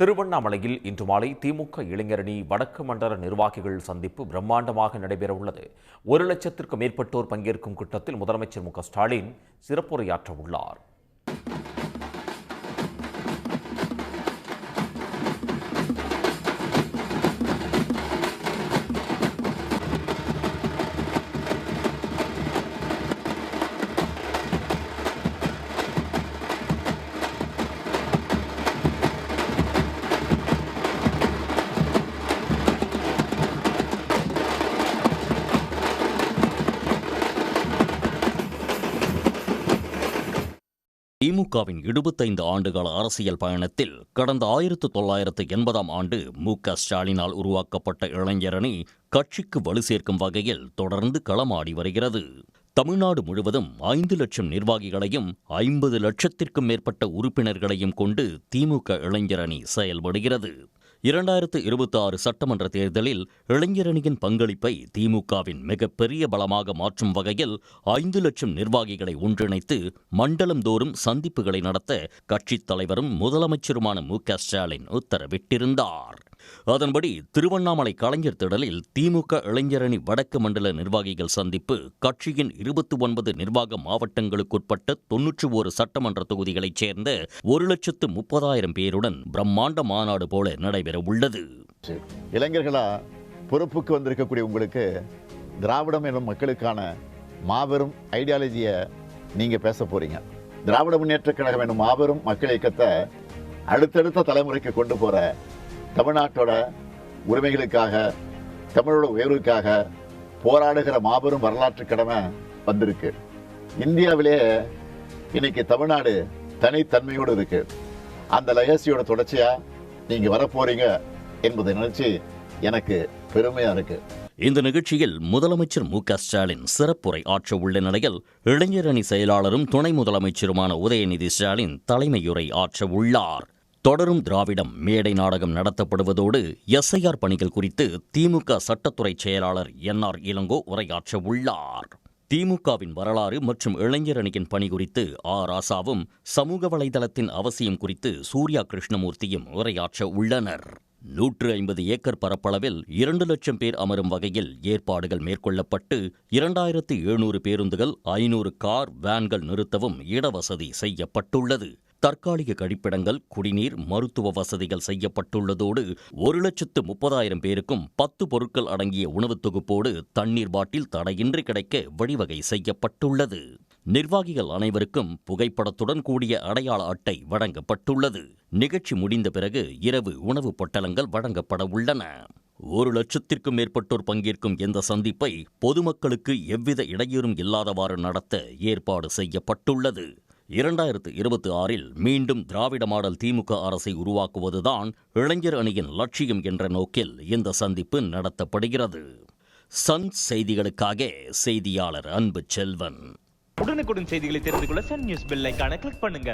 திருவண்ணாமலையில் இன்று மாலை திமுக இளைஞரணி வடக்கு மண்டல நிர்வாகிகள் சந்திப்பு பிரம்மாண்டமாக நடைபெறவுள்ளது. 1,00,000க்கும் மேற்பட்டோர் பங்கேற்கும் கூட்டத்தில் முதலமைச்சர் மு.க.ஸ்டாலின் சிறப்புரையாற்ற உள்ளார். திமுகவின் 25 ஆண்டுகால அரசியல் பயணத்தில் கடந்த 1980ஆம் ஆண்டு மு.க.ஸ்டாலினால் உருவாக்கப்பட்ட இளைஞரணி கட்சிக்கு வலு சேர்க்கும் வகையில் தொடர்ந்து களமாடி வருகிறது. தமிழ்நாடு முழுவதும் 5 லட்சம் நிர்வாகிகளையும் 50 லட்சத்திற்கும் மேற்பட்ட உறுப்பினர்களையும் கொண்டு திமுக இளைஞரணி செயல்படுகிறது. 2026 சட்டமன்ற தேர்தலில் இளைஞரணியின் பங்களிப்பை திமுகவின் மிகப்பெரிய பலமாக மாற்றும் வகையில் 5 லட்சம் நிர்வாகிகளை ஒன்றிணைத்து மண்டலம் தோறும் சந்திப்புகளை நடத்த கட்சித் தலைவரும் முதலமைச்சருமான மு.க.ஸ்டாலின் உத்தரவிட்டிருந்தார். அதன்படி திருவண்ணாமலை கலைஞர் திடலில் திமுக இளைஞரணி வடக்கு மண்டல நிர்வாகிகள் சந்திப்பு கட்சியின் 29 நிர்வாக மாவட்டங்களுக்குட்பட்ட 91 சட்டமன்ற தொகுதிகளைச் சேர்ந்த 1,30,000 பேருடன் பிரம்மாண்ட மாநாடு போல நடைபெற உள்ளது. இளைஞர்களா பொறுப்புக்கு வந்திருக்கக்கூடிய உங்களுக்கு திராவிடம் எனும் மக்களுக்கான மாபெரும் ஐடியாலஜியை நீங்க பேச போறீங்க. திராவிட முன்னேற்றக் கழகம் எனும் மாபெரும் மக்கள் இயக்கத்தை அடுத்தடுத்த தலைமுறைக்கு கொண்டு போற, தமிழ்நாட்டோட உரிமைகளுக்காக, தமிழோட உயர்வுக்காக போராடுகிற மாபெரும் வரலாற்று கடமை வந்திருக்கு. இந்தியாவிலே இன்னைக்கு தமிழ்நாடு தனித்தன்மையோடு இருக்கு. அந்த லெகசியோட தொடர்ச்சியா நீங்க வரப்போறீங்க என்பதை நினைச்சு எனக்கு பெருமையா இருக்கு. இந்த நிகழ்ச்சியில் முதலமைச்சர் மு.க.ஸ்டாலின் சிறப்புரை ஆற்ற உள்ள நிலையில் இளைஞரணி செயலாளரும் துணை முதலமைச்சருமான உதயநிதி ஸ்டாலின் தலைமையுரை ஆற்ற உள்ளார். தொடரும் திராவிடம் மேடை நாடகம் நடத்தப்படுவதோடு எஸ்ஐஆர் பணிகள் குறித்து திமுக சட்டத்துறை செயலாளர் என்.ஆர். இளங்கோ உரையாற்ற உள்ளார். திமுகவின் வரலாறு மற்றும் இளைஞரணியின் பணி குறித்து ராசாவும், சமூக வலைதளத்தின் அவசியம் குறித்து சூர்யா கிருஷ்ணமூர்த்தியும் உரையாற்ற உள்ளனர். 150 ஏக்கர் பரப்பளவில் 2 லட்சம் பேர் அமரும் வகையில் ஏற்பாடுகள் மேற்கொள்ளப்பட்டு 2700 பேருந்துகள், 500 கார், வேன்கள் நிறுத்தவும் இடவசதி செய்யப்பட்டுள்ளது. தற்காலிக கழிப்பிடங்கள், குடிநீர், மருத்துவ வசதிகள் செய்யப்பட்டுள்ளதோடு 1,30,000 பேருக்கும் 10 பொருட்கள் அடங்கிய உணவுத் தொகுப்போடு தண்ணீர் பாட்டில் தடையின்றி கிடைக்க வழிவகை செய்யப்பட்டுள்ளது. நிர்வாகிகள் அனைவருக்கும் புகைப்படத்துடன் கூடிய அடையாள அட்டை வழங்கப்பட்டுள்ளது. நிகழ்ச்சி முடிந்த பிறகு இரவு உணவுப் பொட்டலங்கள் வழங்கப்பட உள்ளன. 1,00,000க்கும் மேற்பட்டோர் பங்கேற்கும் இந்த சந்திப்பை பொதுமக்களுக்கு எவ்வித இடையூறும் இல்லாதவாறு நடத்த ஏற்பாடு செய்யப்பட்டுள்ளது. 2026இல் மீண்டும் திராவிட மாடல் திமுக அரசை உருவாக்குவதுதான் இளைஞர் அணியின் லட்சியம் என்ற நோக்கில் இந்த சந்திப்பு நடத்தப்படுகிறது. சன் செய்திகளுக்காக செய்தியாளர் அன்பு செல்வன். உடனுக்குடன் செய்திகளை தெரிந்து கொள்ள சன் நியூஸ் பெல் ஐகானை கிளிக் பண்ணுங்க.